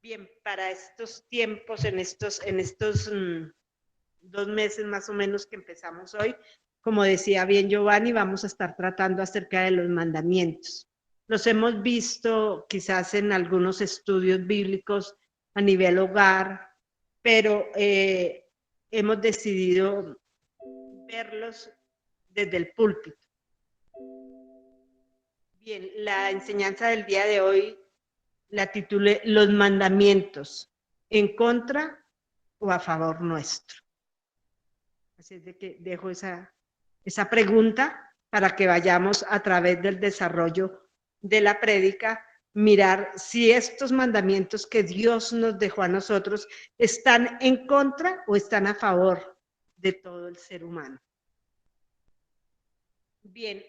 Bien, para estos tiempos, en estos 2 meses más o menos que empezamos hoy, como decía bien Giovanni, vamos a estar tratando acerca de los mandamientos. Los hemos visto quizás en algunos estudios bíblicos a nivel hogar, pero hemos decidido verlos desde el púlpito. Bien, la enseñanza del día de hoy la titulé Los mandamientos, en contra o a favor nuestro. Así es de que dejo esa pregunta para que vayamos a través del desarrollo de la prédica, mirar si estos mandamientos que Dios nos dejó a nosotros están en contra o están a favor de todo el ser humano. Bien,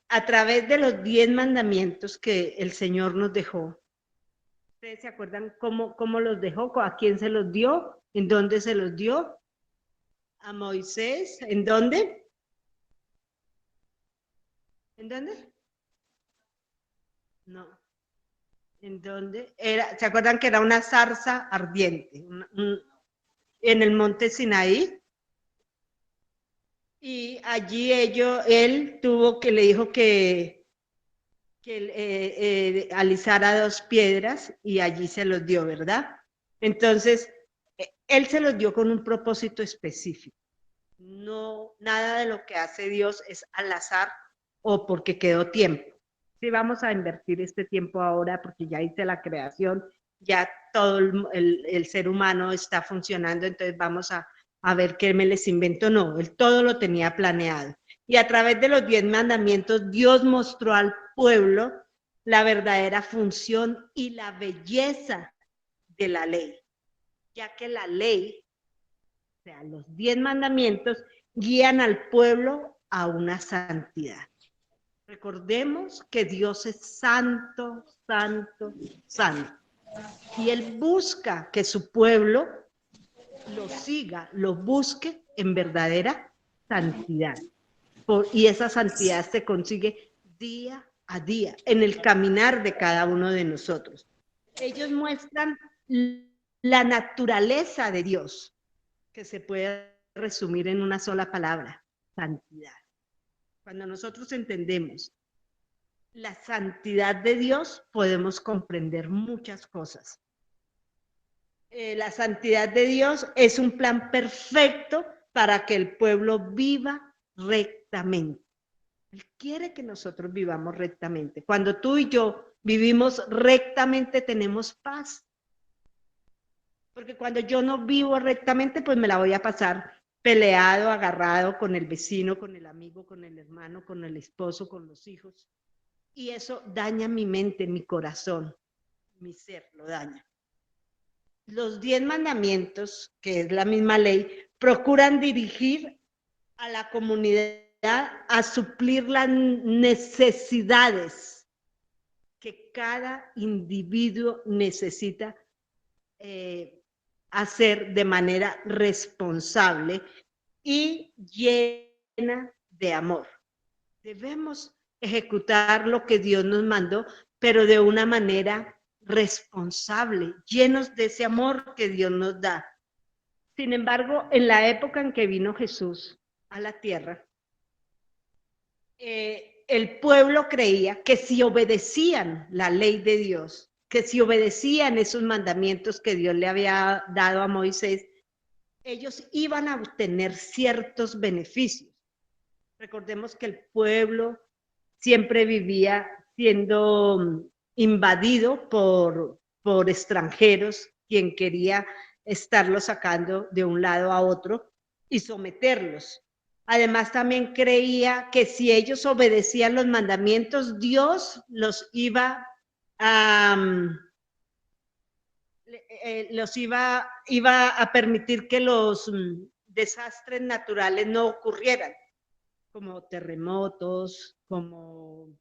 a través de los 10 mandamientos que el Señor nos dejó, ¿ustedes se acuerdan cómo los dejó? ¿A quién se los dio? ¿En dónde se los dio? A Moisés. ¿En dónde? ¿En dónde? No. ¿En dónde? ¿Se acuerdan que era una zarza ardiente? En el monte Sinaí. Y allí él tuvo que, le dijo que alisara 2 piedras y allí se los dio, ¿verdad? Entonces, él se los dio con un propósito específico. No, nada de lo que hace Dios es al azar o porque quedó tiempo. Sí, vamos a invertir este tiempo ahora porque ya hice la creación, ya todo el ser humano está funcionando, entonces vamos a ver qué me les invento. No, él todo lo tenía planeado. Y a través de los 10 mandamientos, Dios mostró al pueblo la verdadera función y la belleza de la ley, ya que la ley, o sea, los 10 mandamientos, guían al pueblo a una santidad. Recordemos que Dios es santo, santo, santo. Y Él busca que su pueblo lo siga, lo busque en verdadera santidad. Y esa santidad se consigue día a día, en el caminar de cada uno de nosotros. Ellos muestran la naturaleza de Dios, que se puede resumir en una sola palabra: santidad. Cuando nosotros entendemos la santidad de Dios, podemos comprender muchas cosas. La santidad de Dios es un plan perfecto para que el pueblo viva rectamente. Él quiere que nosotros vivamos rectamente. Cuando tú y yo vivimos rectamente, tenemos paz. Porque cuando yo no vivo rectamente, pues me la voy a pasar peleado, agarrado con el vecino, con el amigo, con el hermano, con el esposo, con los hijos. Y eso daña mi mente, mi corazón, mi ser lo daña. Los 10 mandamientos, que es la misma ley, procuran dirigir a la comunidad a suplir las necesidades que cada individuo necesita hacer de manera responsable y llena de amor. Debemos ejecutar lo que Dios nos mandó, pero de una manera responsable, llenos de ese amor que Dios nos da. Sin embargo, en la época en que vino Jesús a la tierra, el pueblo creía que si obedecían la ley de Dios, que si obedecían esos mandamientos que Dios le había dado a Moisés, ellos iban a obtener ciertos beneficios. Recordemos que el pueblo siempre vivía siendo invadido por extranjeros, quien quería estarlos sacando de un lado a otro y someterlos. Además, también creía que si ellos obedecían los mandamientos, Dios los iba a iba a permitir que los desastres naturales no ocurrieran, como terremotos, como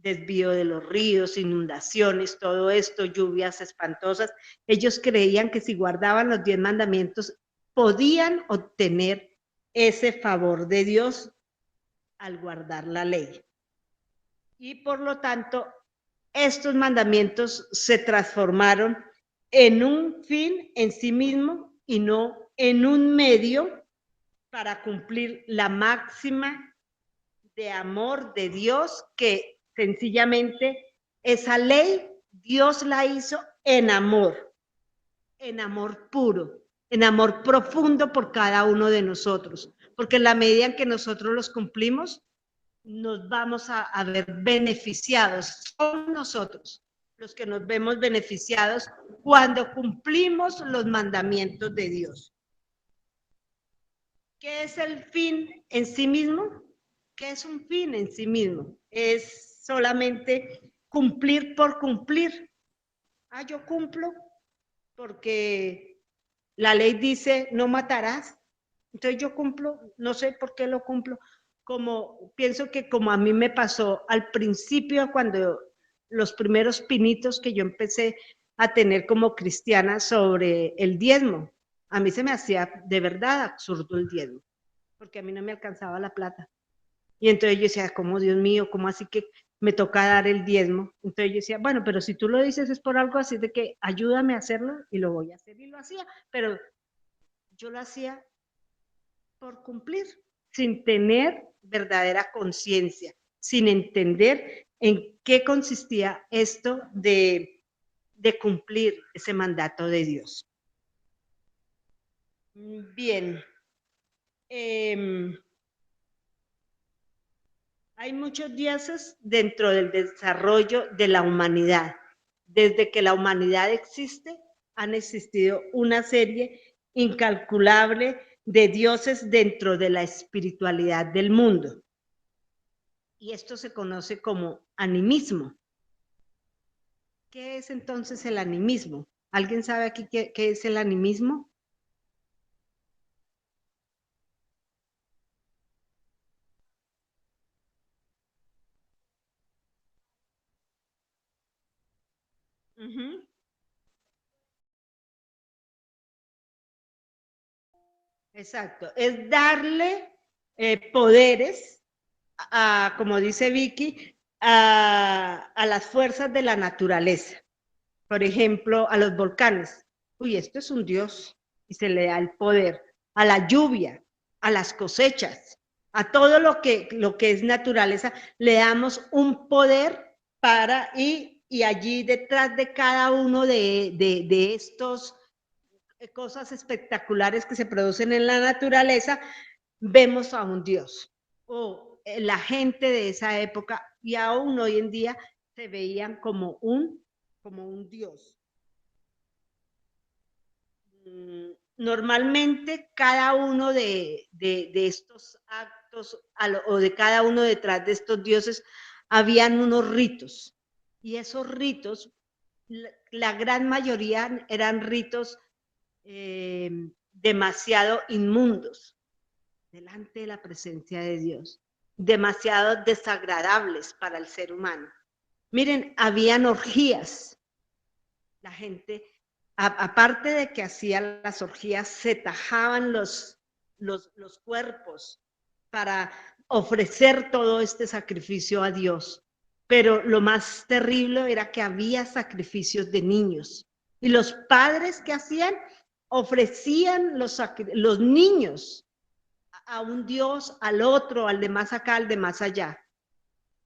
desvío de los ríos, inundaciones, todo esto, lluvias espantosas. Ellos creían que si guardaban los 10 mandamientos, podían obtener ese favor de Dios al guardar la ley. Y por lo tanto, estos mandamientos se transformaron en un fin en sí mismo y no en un medio para cumplir la máxima de amor de Dios, que sencillamente esa ley Dios la hizo en amor puro, en amor profundo por cada uno de nosotros, porque en la medida en que nosotros los cumplimos, nos vamos a ver beneficiados. Somos nosotros los que nos vemos beneficiados cuando cumplimos los mandamientos de Dios. ¿Qué es el fin en sí mismo? ¿Qué es un fin en sí mismo? Es solamente cumplir por cumplir. Ah, yo cumplo porque la ley dice no matarás. Entonces yo cumplo, no sé por qué lo cumplo, como pienso que como a mí me pasó al principio cuando los primeros pinitos que yo empecé a tener como cristiana sobre el diezmo, a mí se me hacía de verdad absurdo el diezmo, porque a mí no me alcanzaba la plata. Y entonces yo decía, como Dios mío, ¿cómo así que me toca dar el diezmo? Entonces yo decía, bueno, pero si tú lo dices es por algo así de que ayúdame a hacerlo y lo voy a hacer y lo hacía, pero yo lo hacía por cumplir, sin tener verdadera conciencia, sin entender en qué consistía esto de cumplir ese mandato de Dios. Bien, hay muchos dioses dentro del desarrollo de la humanidad. Desde que la humanidad existe, han existido una serie incalculable de dioses dentro de la espiritualidad del mundo. Y esto se conoce como animismo. ¿Qué es entonces el animismo? ¿Alguien sabe aquí qué es el animismo? Uh-huh. Exacto, es darle poderes, como dice Vicky, a las fuerzas de la naturaleza. Por ejemplo, a los volcanes. Uy, esto es un dios y se le da el poder. A la lluvia, a las cosechas, a todo lo que es naturaleza, le damos un poder para y allí detrás de cada uno de estos cosas espectaculares que se producen en la naturaleza, vemos a un dios. O la gente de esa época y aún hoy en día se veían como un dios. Normalmente cada uno de estos actos o de cada uno detrás de estos dioses habían unos ritos y esos ritos, la gran mayoría eran ritos demasiado inmundos delante de la presencia de Dios, demasiado desagradables para el ser humano. Miren, habían orgías, la gente, aparte de que hacían las orgías, se tajaban los cuerpos para ofrecer todo este sacrificio a Dios. Pero lo más terrible era que había sacrificios de niños. Y los padres que hacían, ofrecían los niños a un Dios, al otro, al de más acá, al de más allá.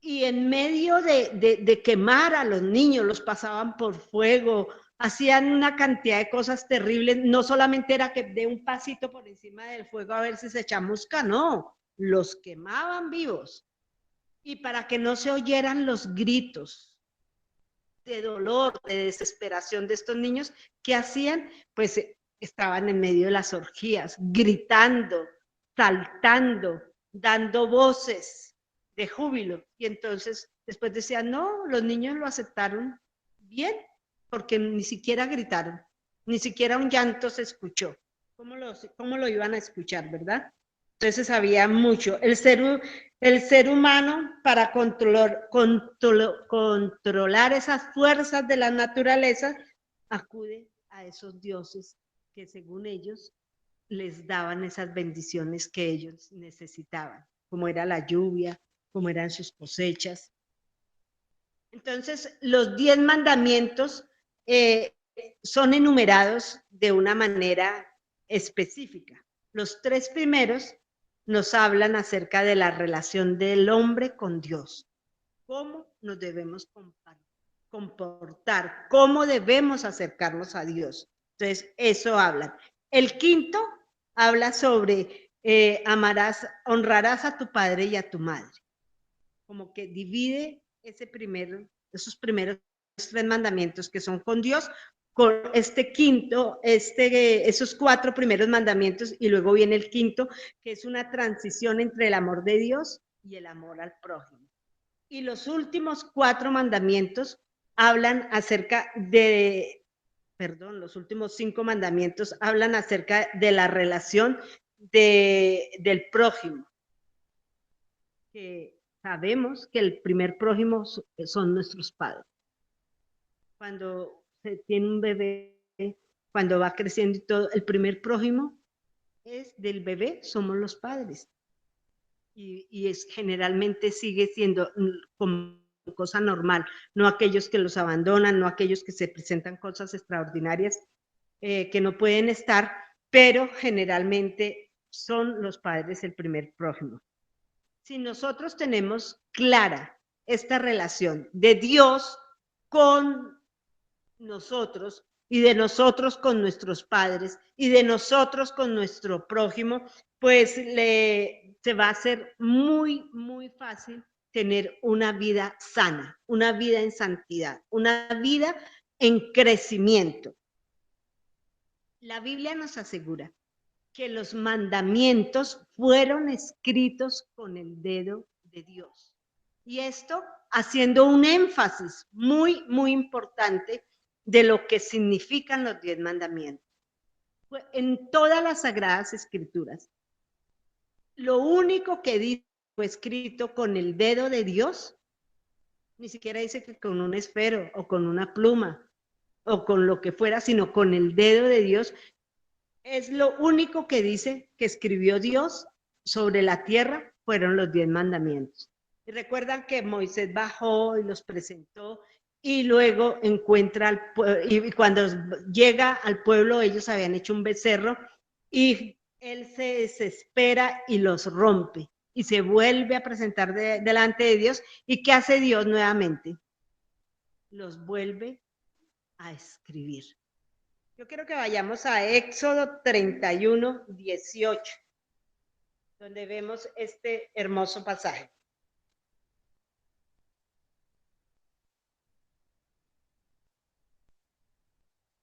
Y en medio de quemar a los niños, los pasaban por fuego, hacían una cantidad de cosas terribles. No solamente era que dé un pasito por encima del fuego a ver si se chamusca, no, los quemaban vivos. Y para que no se oyeran los gritos de dolor, de desesperación de estos niños, ¿qué hacían? Pues estaban en medio de las orgías, gritando, saltando, dando voces de júbilo. Y entonces después decían, no, los niños lo aceptaron bien, porque ni siquiera gritaron, ni siquiera un llanto se escuchó. ¿Cómo lo iban a escuchar, verdad? Entonces había mucho. El ser humano, para controlar esas fuerzas de la naturaleza, acude a esos dioses que según ellos les daban esas bendiciones que ellos necesitaban, como era la lluvia, como eran sus cosechas. Entonces, los 10 mandamientos son enumerados de una manera específica. Los 3 primeros nos hablan acerca de la relación del hombre con Dios, cómo nos debemos comportar, cómo debemos acercarnos a Dios. Entonces, eso habla. El quinto habla sobre honrarás a tu padre y a tu madre. Como que divide esos primeros 3 mandamientos que son con Dios, con este quinto, esos 4 primeros mandamientos, y luego viene el quinto, que es una transición entre el amor de Dios y el amor al prójimo. Y los últimos 4 mandamientos hablan acerca los últimos 5 mandamientos hablan acerca de la relación del prójimo. Que sabemos que el primer prójimo son nuestros padres. Cuando se tiene un bebé, cuando va creciendo y todo, el primer prójimo es del bebé, somos los padres. Y generalmente sigue siendo como cosa normal, no aquellos que los abandonan, no aquellos que se presentan cosas extraordinarias que no pueden estar, pero generalmente son los padres el primer prójimo. Si nosotros tenemos clara esta relación de Dios con nosotros y de nosotros con nuestros padres y de nosotros con nuestro prójimo, pues se va a hacer muy, muy fácil tener una vida sana, una vida en santidad, una vida en crecimiento. La Biblia nos asegura que los mandamientos fueron escritos con el dedo de Dios. Y esto haciendo un énfasis muy, muy importante de lo que significan los 10 mandamientos. En todas las Sagradas Escrituras, lo único que dice fue escrito con el dedo de Dios, ni siquiera dice que con un esfero o con una pluma o con lo que fuera, sino con el dedo de Dios. Es lo único que dice que escribió Dios sobre la tierra, fueron los 10 mandamientos. Y recuerdan que Moisés bajó y los presentó y luego encuentra y cuando llega al pueblo ellos habían hecho un becerro y él se desespera y los rompe y se vuelve a presentar delante de Dios. ¿Y qué hace Dios nuevamente? Los vuelve a escribir. Yo quiero que vayamos a Éxodo 31, 18, donde vemos este hermoso pasaje.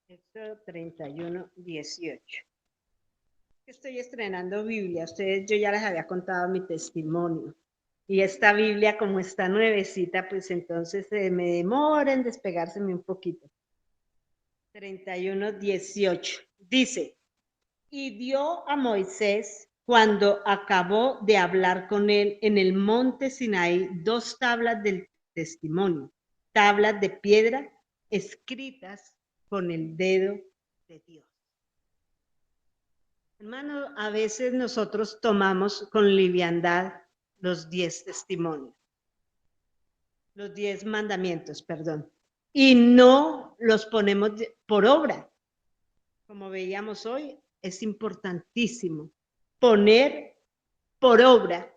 Éxodo 31, 18. Estoy estrenando Biblia. Ustedes, yo ya les había contado mi testimonio. Y esta Biblia, como está nuevecita, pues entonces me demora en despegárseme un poquito. 31, 18. Dice, y dio a Moisés, cuando acabó de hablar con él en el monte Sinaí, 2 tablas del testimonio, tablas de piedra escritas con el dedo de Dios. Hermano, a veces nosotros tomamos con liviandad los 10 testimonios, los 10 mandamientos, perdón, y no los ponemos por obra. Como veíamos hoy, es importantísimo poner por obra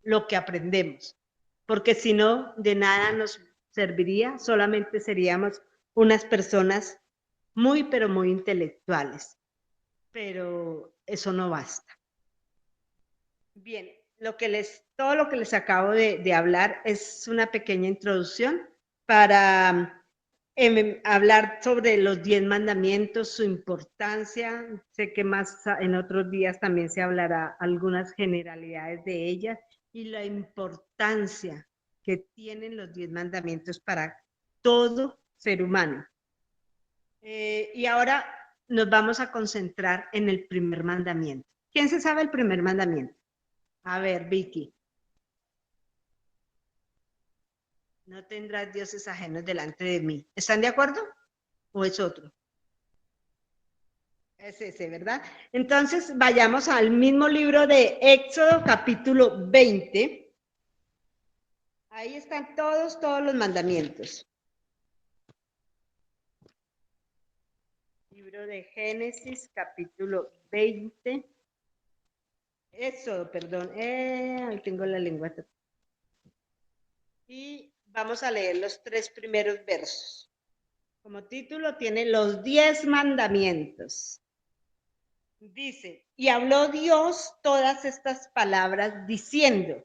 lo que aprendemos, porque si no, de nada nos serviría, solamente seríamos unas personas muy, pero muy intelectuales, pero eso no basta. Bien, todo lo que les acabo de hablar es una pequeña introducción para hablar sobre los 10 mandamientos, su importancia. Sé que más en otros días también se hablará algunas generalidades de ellas y la importancia que tienen los 10 mandamientos para todo ser humano. Y ahora nos vamos a concentrar en el primer mandamiento. ¿Quién se sabe el primer mandamiento? A ver, Vicky. No tendrás dioses ajenos delante de mí. ¿Están de acuerdo? ¿O es otro? Es ese, ¿verdad? Entonces, vayamos al mismo libro de Éxodo, capítulo 20. Ahí están todos los mandamientos. Libro de Génesis, capítulo 20. Éxodo, perdón. Ahí tengo la lengua. Y vamos a leer los 3 primeros versos. Como título tiene los 10 mandamientos. Dice, y habló Dios todas estas palabras diciendo,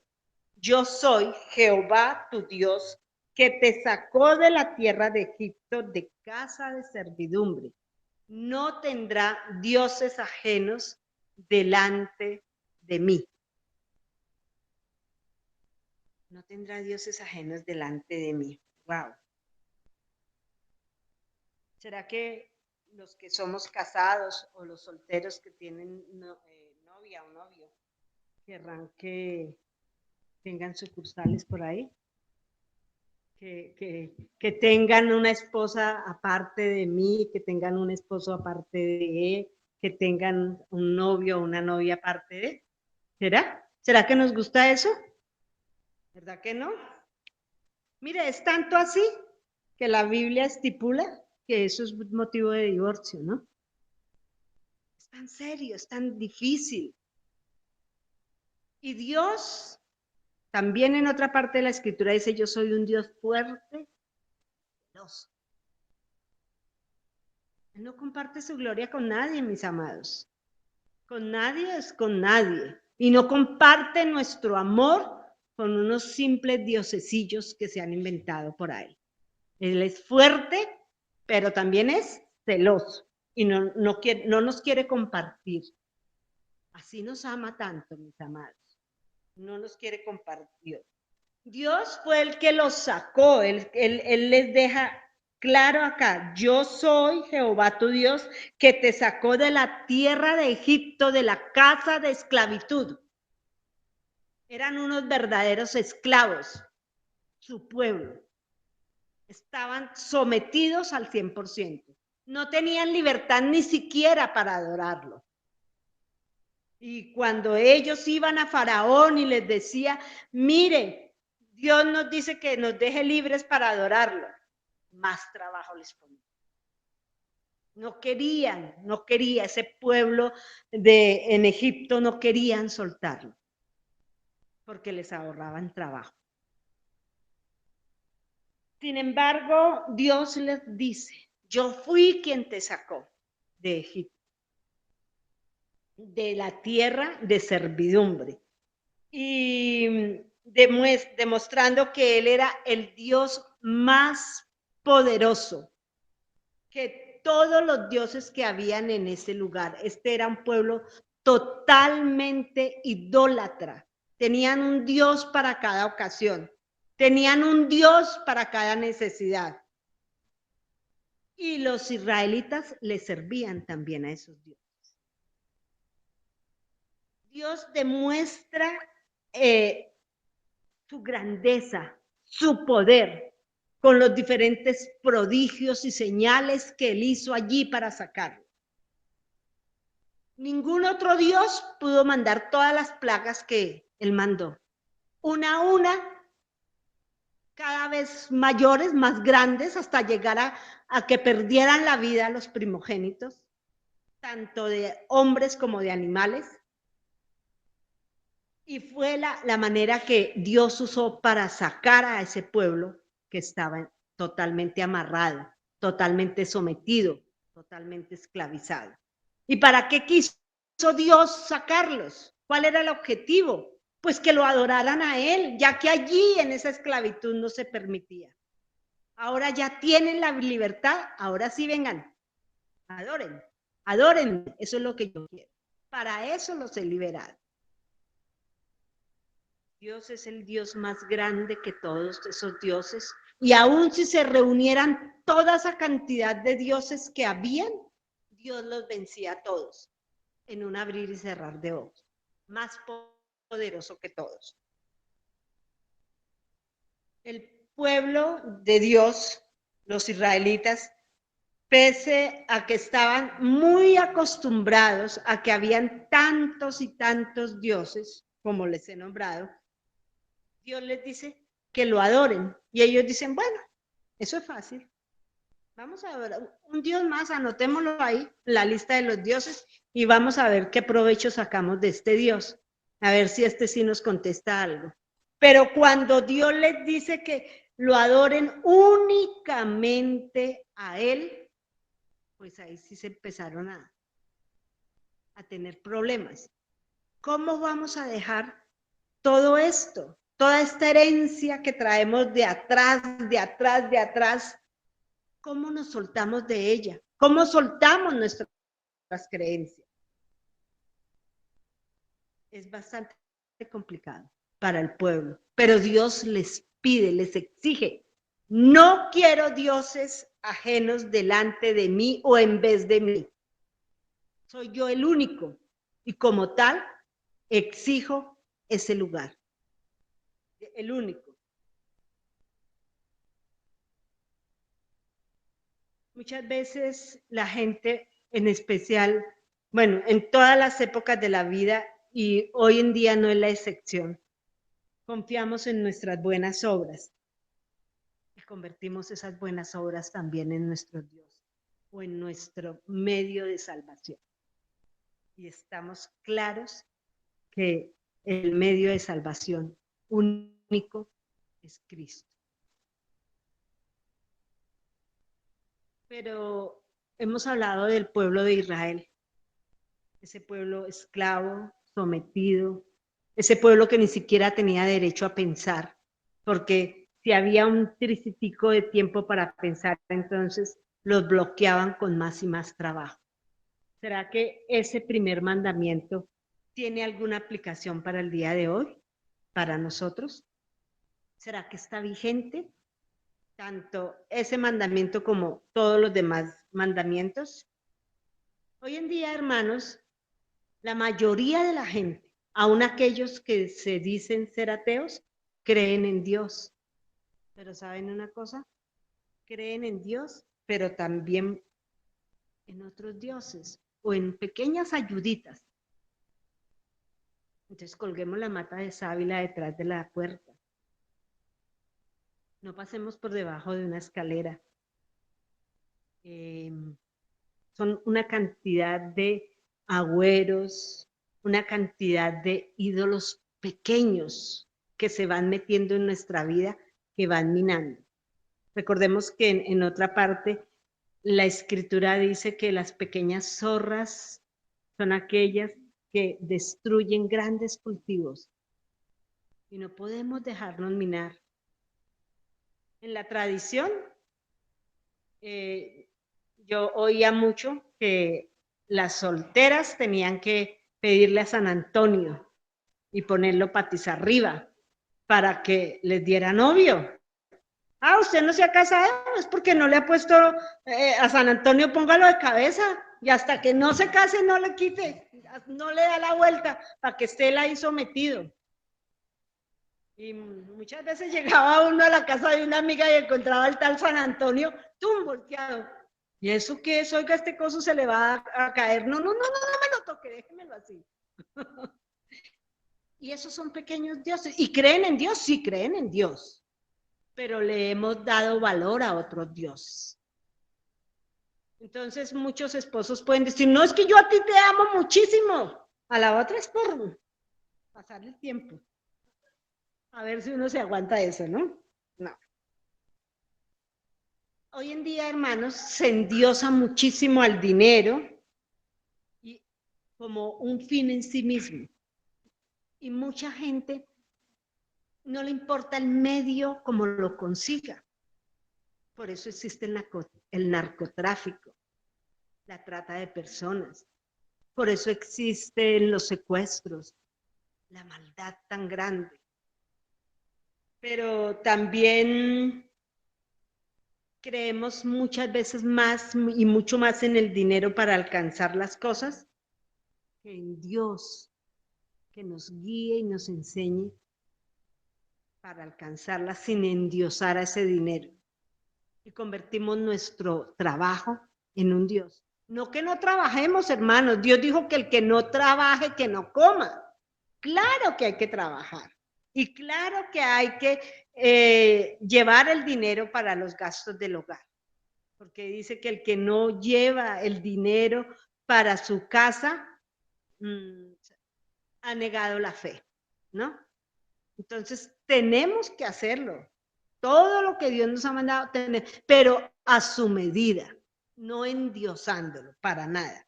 yo soy Jehová tu Dios, que te sacó de la tierra de Egipto de casa de servidumbre. No tendrá dioses ajenos delante de mí. No tendrá dioses ajenos delante de mí. Wow. ¿Será que los que somos casados o los solteros que tienen novia o novio querrán que tengan sucursales por ahí? Que tengan una esposa aparte de mí, que tengan un esposo aparte de él, que tengan un novio o una novia aparte de él. ¿Será? ¿Será que nos gusta eso? ¿Verdad que no? Mire, es tanto así que la Biblia estipula que eso es motivo de divorcio, ¿no? Es tan serio, es tan difícil. Y Dios, también en otra parte de la escritura dice, yo soy un Dios fuerte, celoso. Él no comparte su gloria con nadie, mis amados. Con nadie es con nadie. Y no comparte nuestro amor con unos simples diosesillos que se han inventado por ahí. Él es fuerte, pero también es celoso. Y no nos quiere compartir. Así nos ama tanto, mis amados. No nos quiere compartir. Dios fue el que los sacó. Él les deja claro acá, yo soy Jehová tu Dios, que te sacó de la tierra de Egipto, de la casa de esclavitud. Eran unos verdaderos esclavos, su pueblo. Estaban sometidos al 100%. No tenían libertad ni siquiera para adorarlo. Y cuando ellos iban a Faraón y les decía, mire, Dios nos dice que nos deje libres para adorarlo, más trabajo les ponía. No quería ese pueblo en Egipto, no querían soltarlo, porque les ahorraban trabajo. Sin embargo, Dios les dice, yo fui quien te sacó de Egipto, de la tierra de servidumbre, y demostrando que Él era el Dios más poderoso que todos los dioses que habían en ese lugar. Este era un pueblo totalmente idólatra. Tenían un Dios para cada ocasión. Tenían un Dios para cada necesidad. Y los israelitas le servían también a esos dioses. Dios demuestra su grandeza, su poder, con los diferentes prodigios y señales que él hizo allí para sacarlo. Ningún otro Dios pudo mandar todas las plagas que él mandó. Una a una, cada vez mayores, más grandes, hasta llegar a que perdieran la vida los primogénitos, tanto de hombres como de animales. Y fue la manera que Dios usó para sacar a ese pueblo que estaba totalmente amarrado, totalmente sometido, totalmente esclavizado. ¿Y para qué quiso Dios sacarlos? ¿Cuál era el objetivo? Pues que lo adoraran a Él, ya que allí en esa esclavitud no se permitía. Ahora ya tienen la libertad, ahora sí vengan, adoren, adoren, eso es lo que yo quiero. Para eso los he liberado. Dios es el Dios más grande que todos esos dioses, y aun si se reunieran toda esa cantidad de dioses que habían, Dios los vencía a todos en un abrir y cerrar de ojos, más poderoso que todos. El pueblo de Dios, los israelitas, pese a que estaban muy acostumbrados a que habían tantos y tantos dioses, como les he nombrado, Dios les dice, que lo adoren. Y ellos dicen, bueno, eso es fácil. Vamos a ver, un dios más, anotémoslo ahí, la lista de los dioses, y vamos a ver qué provecho sacamos de este dios. A ver si este sí nos contesta algo. Pero cuando Dios les dice que lo adoren únicamente a él, pues ahí sí se empezaron a tener problemas. ¿Cómo vamos a dejar todo esto? Toda esta herencia que traemos de atrás, de atrás, de atrás, ¿cómo nos soltamos de ella? ¿Cómo soltamos nuestras creencias? Es bastante complicado para el pueblo, pero Dios les pide, les exige, no quiero dioses ajenos delante de mí o en vez de mí. Soy yo el único y como tal exijo ese lugar, el único. Muchas veces la gente, en especial, bueno, en todas las épocas de la vida y hoy en día no es la excepción, confiamos en nuestras buenas obras y convertimos esas buenas obras también en nuestro Dios o en nuestro medio de salvación. Y estamos claros que el medio de salvación único es Cristo. Pero hemos hablado del pueblo de Israel, ese pueblo esclavo, sometido, ese pueblo que ni siquiera tenía derecho a pensar, porque si había un tricitico de tiempo para pensar, entonces los bloqueaban con más y más trabajo. ¿Será que ese primer mandamiento tiene alguna aplicación para el día de hoy, para nosotros? ¿Será que está vigente? Tanto ese mandamiento como todos los demás mandamientos. Hoy en día, hermanos, la mayoría de la gente, aun aquellos que se dicen ser ateos, creen en Dios. Pero ¿saben una cosa? Creen en Dios, pero también en otros dioses o en pequeñas ayuditas. Entonces colguemos la mata de sábila detrás de la puerta. No pasemos por debajo de una escalera. Son una cantidad de agüeros, una cantidad de ídolos pequeños que se van metiendo en nuestra vida, que van minando. Recordemos que en otra parte la escritura dice que las pequeñas zorras son aquellas que destruyen grandes cultivos y no podemos dejarnos minar. En la tradición, yo oía mucho que las solteras tenían que pedirle a San Antonio y ponerlo patis arriba para que les diera novio. Ah, usted no se ha casado, es porque no le ha puesto a San Antonio, póngalo de cabeza y hasta que no se case no le quite, no le da la vuelta para que esté él ahí sometido. Y muchas veces llegaba uno a la casa de una amiga y encontraba al tal San Antonio, ¡tum!, volteado. ¿Y eso qué es? Oiga, este coso se le va a caer. No, no, no, no, no me lo toque, déjemelo así. Y esos son pequeños dioses. ¿Y creen en Dios? Sí, creen en Dios. Pero le hemos dado valor a otros dioses. Entonces muchos esposos pueden decir, no, es que yo a ti te amo muchísimo. A la otra es por pasar el tiempo. A ver si uno se aguanta eso, ¿no? No. Hoy en día, hermanos, se endiosa muchísimo al dinero y como un fin en sí mismo. Y mucha gente no le importa el medio como lo consiga. Por eso existe el narcotráfico, la trata de personas. Por eso existen los secuestros, la maldad tan grande. Pero también creemos muchas veces más y mucho más en el dinero para alcanzar las cosas que en Dios, que nos guíe y nos enseñe para alcanzarlas sin endiosar a ese dinero. Y convertimos nuestro trabajo en un Dios. No que no trabajemos, hermanos. Dios dijo que el que no trabaje, que no coma. Claro que hay que trabajar. Y claro que hay que llevar el dinero para los gastos del hogar, porque dice que el que no lleva el dinero para su casa ha negado la fe, ¿no? Entonces tenemos que hacerlo. Todo lo que Dios nos ha mandado, pero a su medida, no endiosándolo para nada.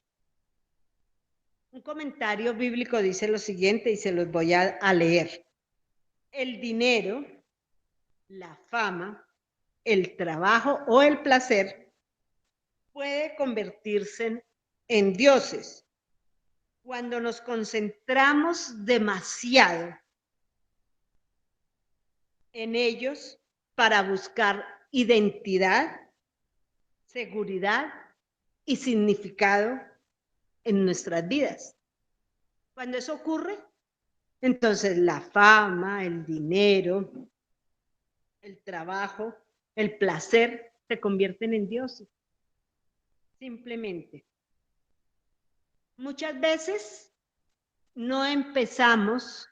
Un comentario bíblico dice lo siguiente y se los voy a leer. El dinero, la fama, el trabajo o el placer puede convertirse en dioses cuando nos concentramos demasiado en ellos para buscar identidad, seguridad y significado en nuestras vidas. Cuando eso ocurre, entonces la fama, el dinero, el trabajo, el placer se convierten en dioses. Simplemente. Muchas veces no empezamos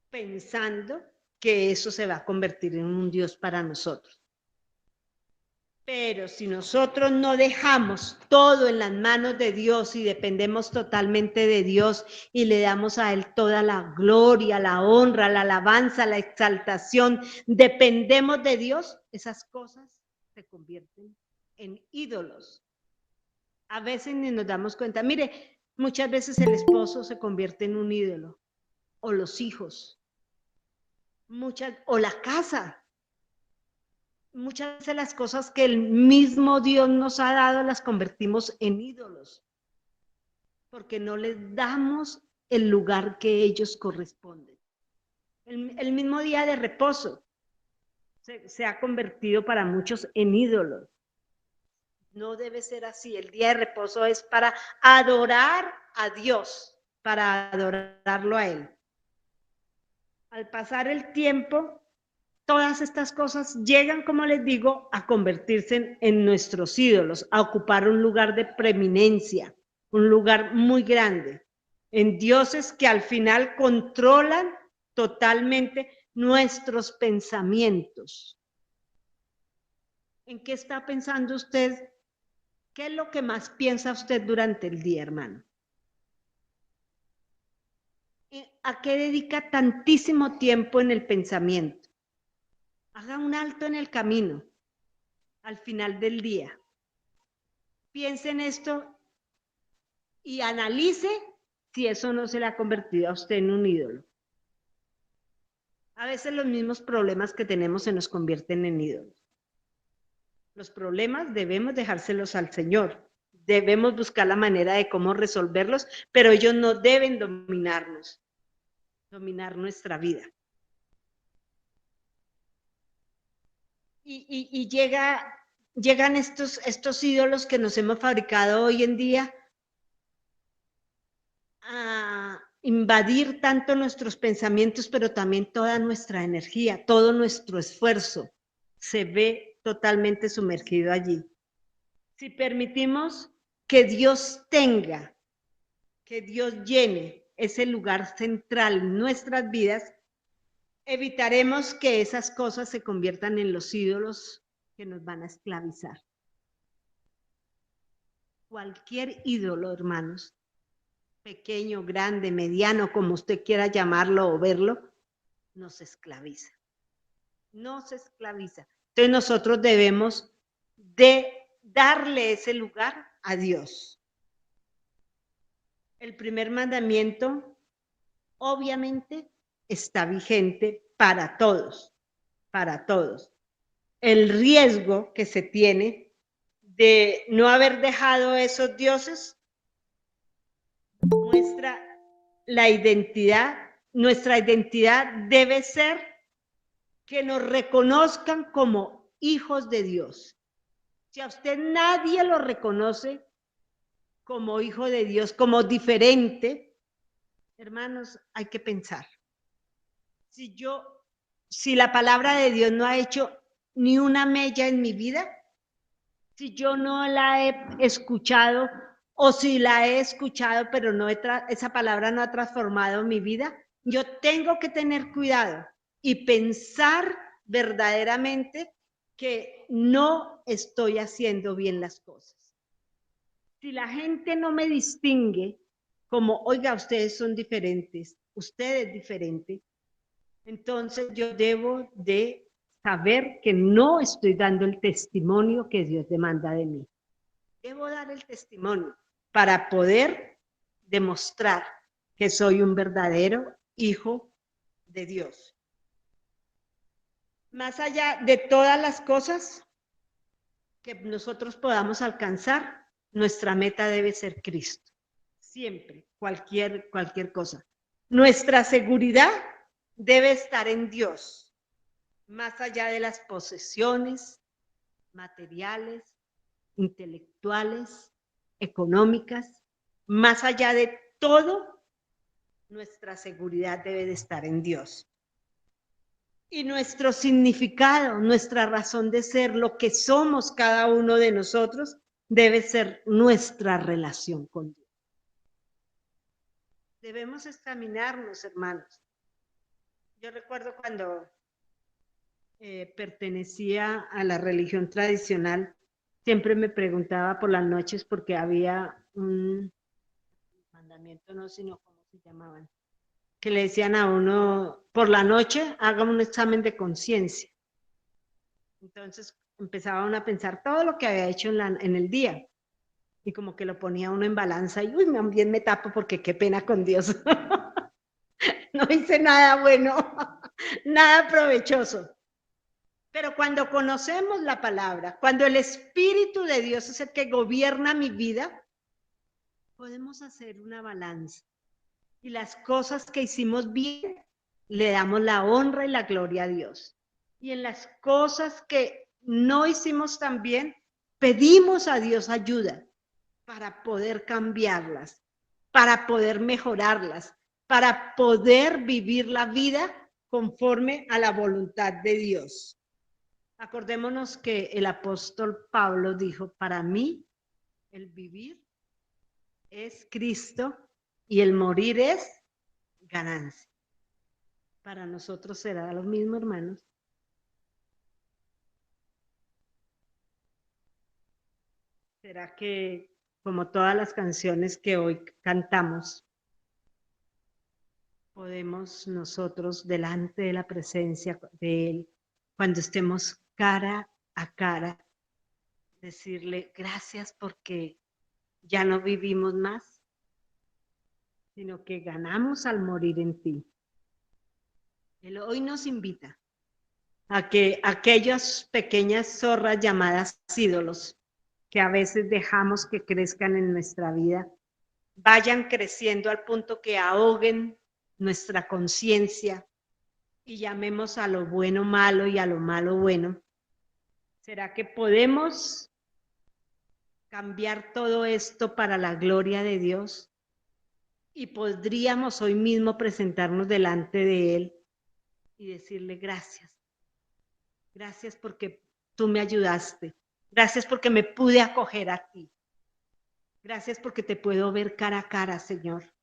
pensando que eso se va a convertir en un Dios para nosotros. Pero si nosotros no dejamos todo en las manos de Dios y dependemos totalmente de Dios y le damos a Él toda la gloria, la honra, la alabanza, la exaltación, dependemos de Dios, esas cosas se convierten en ídolos. A veces ni nos damos cuenta. Mire, muchas veces el esposo se convierte en un ídolo, o los hijos, o la casa. Muchas veces las cosas que el mismo Dios nos ha dado las convertimos en ídolos, porque no les damos el lugar que ellos corresponden. El mismo día de reposo se ha convertido para muchos en ídolos. No debe ser así. El día de reposo es para adorar a Dios, para adorarlo a Él. Al pasar el tiempo, todas estas cosas llegan, como les digo, a convertirse en nuestros ídolos, a ocupar un lugar de preeminencia, un lugar muy grande, en dioses que al final controlan totalmente nuestros pensamientos. ¿En qué está pensando usted? ¿Qué es lo que más piensa usted durante el día, hermano? ¿A qué dedica tantísimo tiempo en el pensamiento? Haga un alto en el camino, al final del día. Piense en esto y analice si eso no se le ha convertido a usted en un ídolo. A veces los mismos problemas que tenemos se nos convierten en ídolos. Los problemas debemos dejárselos al Señor. Debemos buscar la manera de cómo resolverlos, pero ellos no deben dominarnos, dominar nuestra vida. Y llegan estos ídolos que nos hemos fabricado hoy en día a invadir tanto nuestros pensamientos, pero también toda nuestra energía, todo nuestro esfuerzo se ve totalmente sumergido allí. Si permitimos que Dios tenga, que Dios llene ese lugar central en nuestras vidas, evitaremos que esas cosas se conviertan en los ídolos que nos van a esclavizar. Cualquier ídolo, hermanos, pequeño, grande, mediano, como usted quiera llamarlo o verlo, nos esclaviza. Nos esclaviza. Entonces nosotros debemos de darle ese lugar a Dios. El primer mandamiento, obviamente, está vigente para todos, para todos. El riesgo que se tiene de no haber dejado esos dioses muestra la identidad. Nuestra identidad debe ser que nos reconozcan como hijos de Dios. Si a usted nadie lo reconoce como hijo de Dios, como diferente, hermanos, hay que pensar. Si la palabra de Dios no ha hecho ni una mella en mi vida, si yo no la he escuchado o si la he escuchado pero esa palabra no ha transformado mi vida, Yo tengo que tener cuidado y pensar verdaderamente que no estoy haciendo bien las cosas. Si la gente no me distingue como, oiga, ustedes son diferentes, usted es diferente, entonces yo debo de saber que no estoy dando el testimonio que Dios demanda de mí. Debo dar el testimonio para poder demostrar que soy un verdadero hijo de Dios. Más allá de todas las cosas que nosotros podamos alcanzar, nuestra meta debe ser Cristo. Siempre, cualquier cosa. Nuestra seguridad debe estar en Dios, más allá de las posesiones materiales, intelectuales, económicas, más allá de todo, nuestra seguridad debe de estar en Dios. Y nuestro significado, nuestra razón de ser, lo que somos cada uno de nosotros, debe ser nuestra relación con Dios. Debemos examinarnos, hermanos. Yo recuerdo cuando pertenecía a la religión tradicional, siempre me preguntaba por las noches porque había un mandamiento, no, sino cómo se llamaban, que le decían a uno, por la noche haga un examen de conciencia. Entonces empezaba uno a pensar todo lo que había hecho en el día y como que lo ponía uno en balanza y uy, bien me tapo porque qué pena con Dios. No hice nada bueno, nada provechoso. Pero cuando conocemos la palabra, cuando el Espíritu de Dios es el que gobierna mi vida, podemos hacer una balanza. Y las cosas que hicimos bien, le damos la honra y la gloria a Dios. Y en las cosas que no hicimos tan bien, pedimos a Dios ayuda para poder cambiarlas, para poder mejorarlas, para poder vivir la vida conforme a la voluntad de Dios. Acordémonos que el apóstol Pablo dijo, para mí el vivir es Cristo y el morir es ganancia. Para nosotros será lo mismo, hermanos. ¿Será que, como todas las canciones que hoy cantamos, podemos nosotros delante de la presencia de Él, cuando estemos cara a cara, decirle gracias porque ya no vivimos más, sino que ganamos al morir en ti? Él hoy nos invita a que aquellas pequeñas zorras llamadas ídolos, que a veces dejamos que crezcan en nuestra vida, vayan creciendo al punto que ahoguen nuestra conciencia y llamemos a lo bueno malo y a lo malo bueno. ¿Será que podemos cambiar todo esto para la gloria de Dios? Y podríamos hoy mismo presentarnos delante de Él y decirle gracias. Gracias porque tú me ayudaste. Gracias porque me pude acoger a ti. Gracias porque te puedo ver cara a cara, Señor.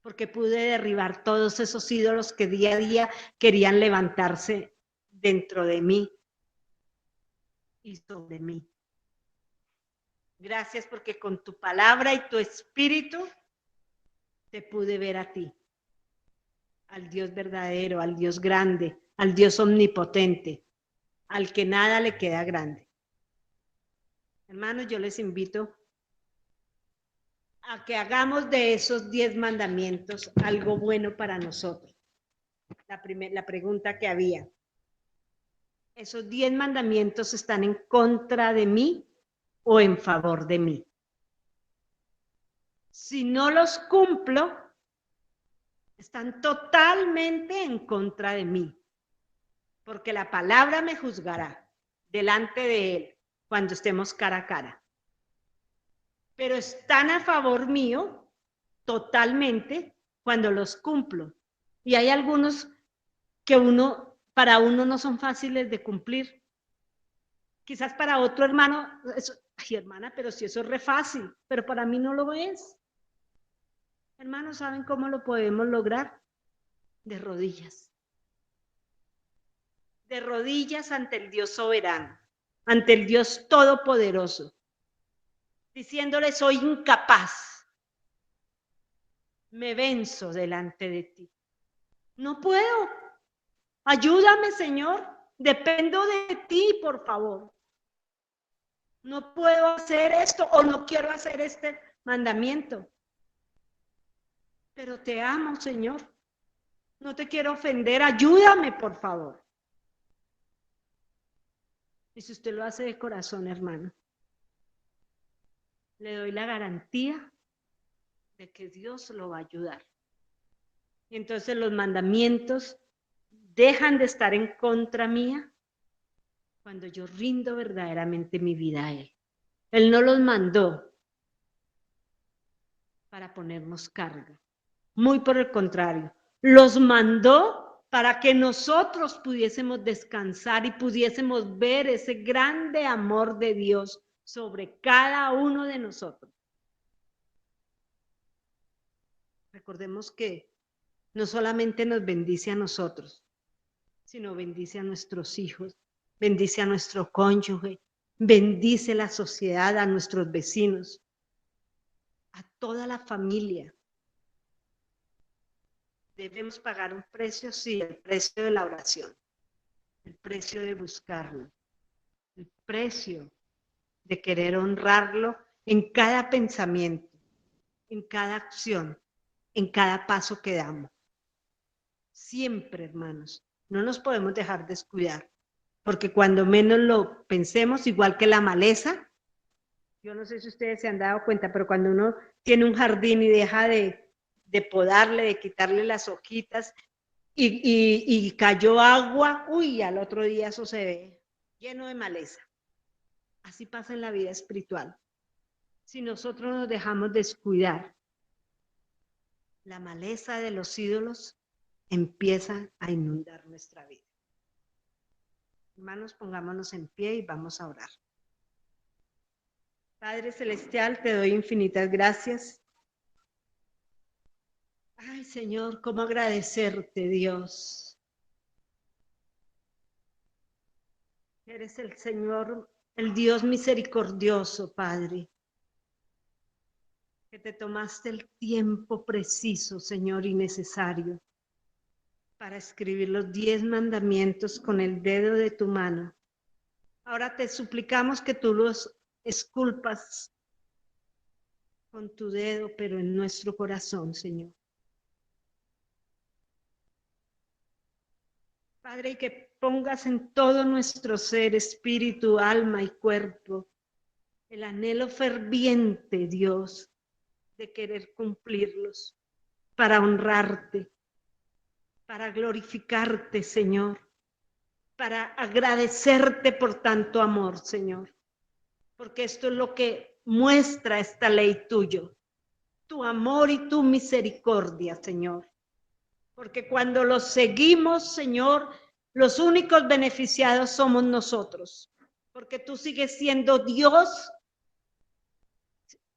Porque pude derribar todos esos ídolos que día a día querían levantarse dentro de mí y sobre mí. Gracias porque con tu palabra y tu espíritu te pude ver a ti, al Dios verdadero, al Dios grande, al Dios omnipotente, al que nada le queda grande. Hermanos, yo les invito a que hagamos de esos 10 mandamientos algo bueno para nosotros. La pregunta que había. ¿Esos 10 mandamientos están en contra de mí o en favor de mí? Si no los cumplo, están totalmente en contra de mí, porque la palabra me juzgará delante de Él cuando estemos cara a cara. Pero están a favor mío totalmente cuando los cumplo. Y hay algunos que para uno no son fáciles de cumplir. Quizás para otro hermano, eso, ay hermana, pero si eso es re fácil, pero para mí no lo es. Hermanos, ¿saben cómo lo podemos lograr? de rodillas. De rodillas ante el Dios soberano, ante el Dios todopoderoso, diciéndole: soy incapaz, me venzo delante de ti. No puedo. Ayúdame, Señor. Dependo de ti, por favor. No puedo hacer esto o no quiero hacer este mandamiento. Pero te amo, Señor. No te quiero ofender. Ayúdame, por favor. Y si usted lo hace de corazón, hermano, le doy la garantía de que Dios lo va a ayudar. Y entonces los mandamientos dejan de estar en contra mía cuando yo rindo verdaderamente mi vida a Él. Él no los mandó para ponernos carga. Muy por el contrario, los mandó para que nosotros pudiésemos descansar y pudiésemos ver ese grande amor de Dios sobre cada uno de nosotros. Recordemos que no solamente nos bendice a nosotros, sino bendice a nuestros hijos, bendice a nuestro cónyuge, bendice la sociedad, a nuestros vecinos, a toda la familia. Debemos pagar un precio, sí, el precio de la oración, el precio de buscarlo, el precio de querer honrarlo en cada pensamiento, en cada acción, en cada paso que damos. Siempre, hermanos, no nos podemos dejar descuidar, porque cuando menos lo pensemos, igual que la maleza, yo no sé si ustedes se han dado cuenta, pero cuando uno tiene un jardín y deja de podarle, de quitarle las hojitas y cayó agua, uy, al otro día eso se ve lleno de maleza. Así pasa en la vida espiritual. Si nosotros nos dejamos descuidar, la maleza de los ídolos empieza a inundar nuestra vida. Hermanos, pongámonos en pie y vamos a orar. Padre Celestial, te doy infinitas gracias. Ay, Señor, cómo agradecerte, Dios. Eres el Señor, el Dios misericordioso, Padre, que te tomaste el tiempo preciso, Señor, y necesario para escribir los 10 mandamientos con el dedo de tu mano. Ahora te suplicamos que tú los esculpas con tu dedo, pero en nuestro corazón, Señor. Padre, y que pongas en todo nuestro ser, espíritu, alma y cuerpo, el anhelo ferviente, Dios, de querer cumplirlos, para honrarte, para glorificarte, Señor, para agradecerte por tanto amor, Señor, porque esto es lo que muestra esta ley tuyo, tu amor y tu misericordia, Señor, porque cuando los seguimos, Señor, los únicos beneficiados somos nosotros, porque tú sigues siendo Dios,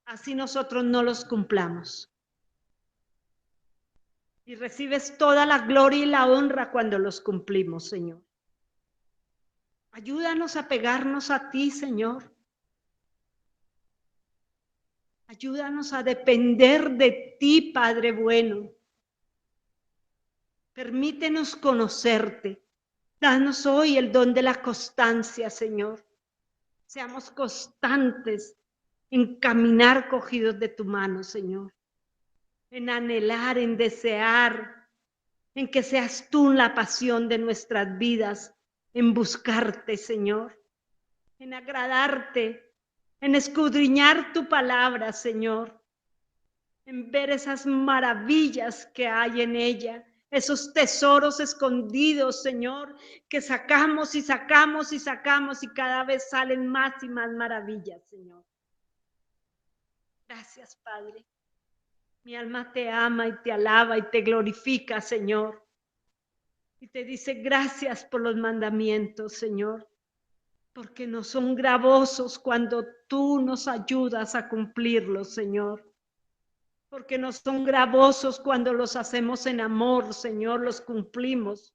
así nosotros no los cumplamos. Y recibes toda la gloria y la honra cuando los cumplimos, Señor. Ayúdanos a pegarnos a ti, Señor. Ayúdanos a depender de ti, Padre bueno. Permítenos conocerte. Danos hoy el don de la constancia, Señor. Seamos constantes en caminar cogidos de tu mano, Señor. En anhelar, en desear, en que seas tú la pasión de nuestras vidas, en buscarte, Señor, en agradarte, en escudriñar tu palabra, Señor, en ver esas maravillas que hay en ella, esos tesoros escondidos, Señor, que sacamos y sacamos y sacamos y cada vez salen más y más maravillas, Señor. Gracias, Padre. Mi alma te ama y te alaba y te glorifica, Señor. Y te dice gracias por los mandamientos, Señor, porque no son gravosos cuando tú nos ayudas a cumplirlos, Señor. porque no son gravosos cuando los hacemos en amor, Señor, los cumplimos,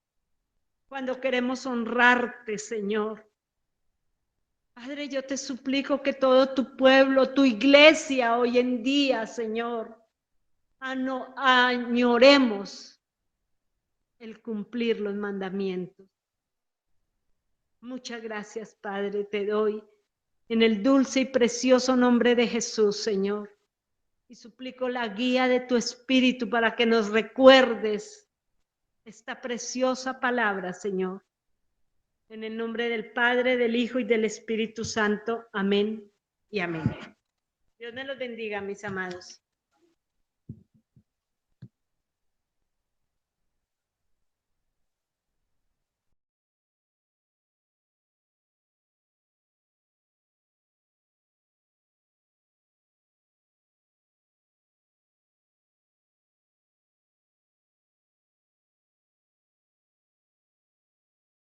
cuando queremos honrarte, Señor. Padre, yo te suplico que todo tu pueblo, tu iglesia hoy en día, Señor, añoremos el cumplir los mandamientos. Muchas gracias, Padre, te doy en el dulce y precioso nombre de Jesús, Señor. Y suplico la guía de tu Espíritu para que nos recuerdes esta preciosa palabra, Señor. En el nombre del Padre, del Hijo y del Espíritu Santo. Amén y amén. Dios me los bendiga, mis amados.